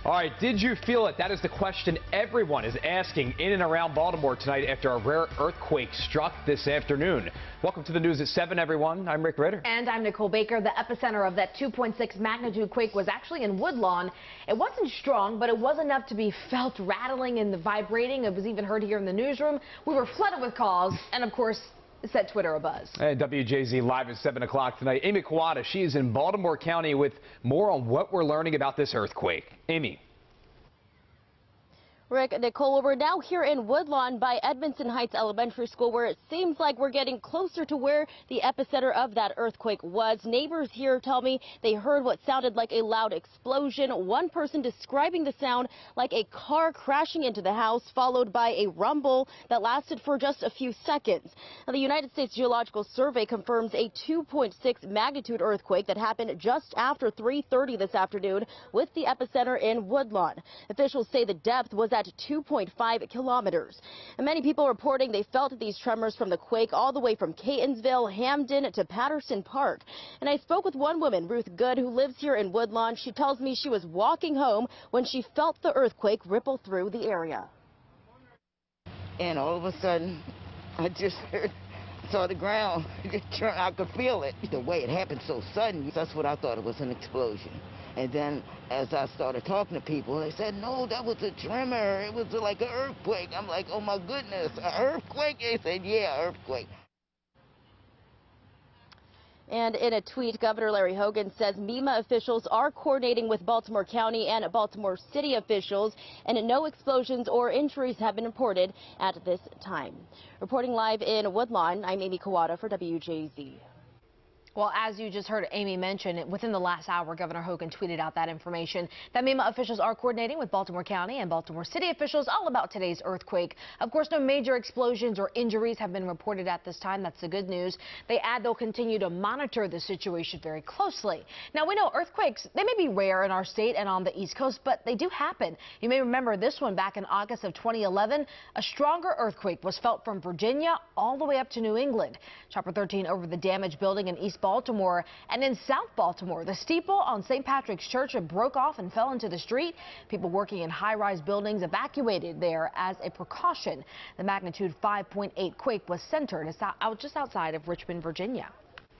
All right, did you feel it? That is the question everyone is asking in and around Baltimore tonight after a rare earthquake struck this afternoon. Welcome to the news at 7, everyone. I'm Rick Ritter. And I'm Nicole Baker. The epicenter of that 2.6 magnitude quake was actually in Woodlawn. It wasn't strong, but it was enough to be felt rattling and vibrating. It was even heard here in the newsroom. We were flooded with calls, and of course, it set Twitter abuzz. And WJZ live at 7 o'clock tonight. Amy Kawada, she is in Baltimore County with more on what we're learning about this earthquake. Amy. Rick, Nicole, we're now here in Woodlawn by Edmondson Heights Elementary School, where it seems like we're getting closer to where the epicenter of that earthquake was. Neighbors here tell me they heard what sounded like a loud explosion. One person describing the sound like a car crashing into the house, followed by a rumble that lasted for just a few seconds. Now, the United States Geological Survey confirms a 2.6 magnitude earthquake that happened just after 3:30 this afternoon with the epicenter in Woodlawn. Officials say the depth was at 2.5 kilometers. And many people reporting they felt these tremors from the quake all the way from Catonsville, Hamden to Patterson Park. And I spoke with one woman, Ruth Good, who lives here in Woodlawn. She tells me she was walking home when she felt the earthquake ripple through the area. And all of a sudden, I just saw the ground. I could feel it. The way it happened so sudden, that's what I thought it was, an explosion. And then as I started talking to people, they said, no, that was a tremor. It was like an earthquake. I'm like, oh, my goodness, an earthquake? They said, yeah, earthquake. And in a tweet, Governor Larry Hogan says MEMA officials are coordinating with Baltimore County and Baltimore City officials, and no explosions or injuries have been reported at this time. Reporting live in Woodlawn, I'm Amy Kawada for WJZ. Well, as you just heard Amy mention, within the last hour, Governor Hogan tweeted out that information that MEMA officials are coordinating with Baltimore County and Baltimore City officials all about today's earthquake. Of course, no major explosions or injuries have been reported at this time. That's the good news. They add they'll continue to monitor the situation very closely. Now, we know earthquakes, they may be rare in our state and on the East Coast, but they do happen. You may remember this one back in August of 2011. A stronger earthquake was felt from Virginia all the way up to New England. Chopper 13 over the damaged building in East Baltimore, and in South Baltimore, the steeple on St. Patrick's Church broke off and fell into the street. People working in high-rise buildings evacuated there as a precaution. The magnitude 5.8 quake was centered just outside of Richmond, Virginia.